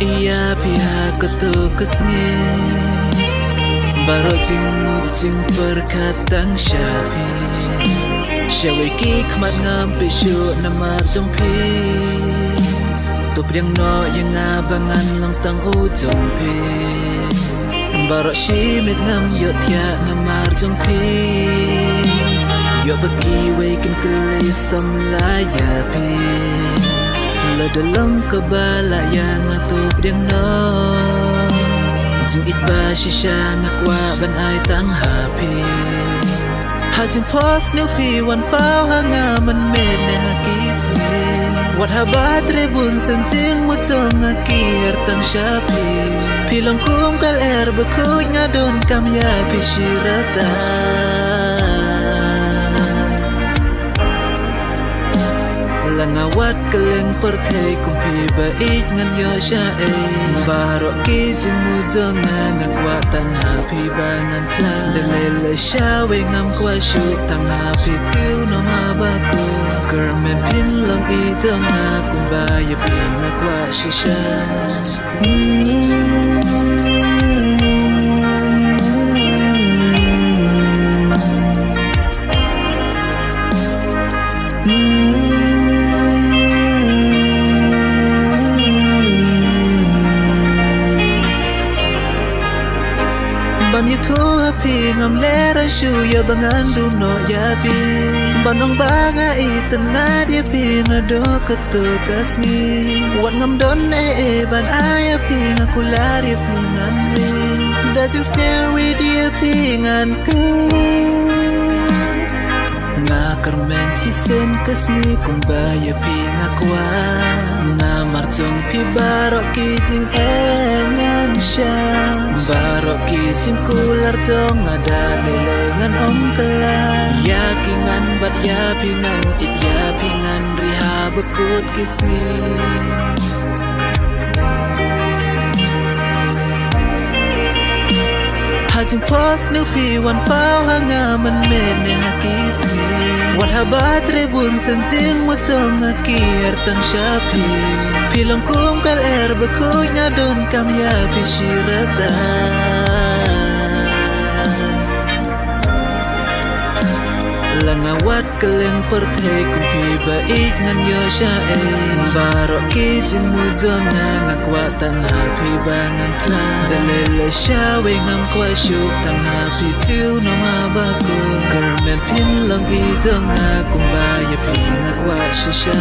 iya pihak ketukas ngi Baro jing perkatang syapi Syawiki khmat ngampi syuk namar jong pi Tup yang no yang abangan long tang ujong pi Baro shimit ngam yot ya namar jong pi Yo bagi wekin kelis sam layapi Lo dalam kebala yang atup yang no Jing itba shisha ngakwa ban ai tang happy Hajing post new pi wan pau hanga man med ne hakisi Wat habat rebun senjing mucong ngakir tang syapi Pilong kum kal berkuy ngadon kam ya pishirata Langawat keleng perthai kumpi baik ngan yo syae Barok ki jimu jonga ngakwa tang happy bangan plan Delele syawe ngam kwa syuk tang happy tiu no mabaku Kermen pin long i jonga kumbaya pin ngakwa shisha Ban itu api ngam lera shu ya bangan duno ya pi Banong banga itena dia pi nado ketukas ni Wat ngam don ban ay api ngaku lari pi ngan ri Dajing scary dia pi ngan ku Ngakar menci sen kesni kumbaya pi ngakwa Namar jong pi barok kijing ngan syam Barok kijing kular jong ada lelengan om kelar Yakingan bat yapingan it yapingan riha bekut kisni Hajing post new pi wan pau hanga man med ne hakisni Wat habat rebun senjing mucong ngakir tang syapi Pilong kum kal berkuy ngadon kam ya pishirata Langawat keleng perthai kumpi baik ngan yo syae Barok ki jimu jonga ngakwa tang happy bangan plan Delele syawe ngam kwa syuk tang happy tiu no mabaku Kermen pin long i jonga kumbaya pi ngakwa shisha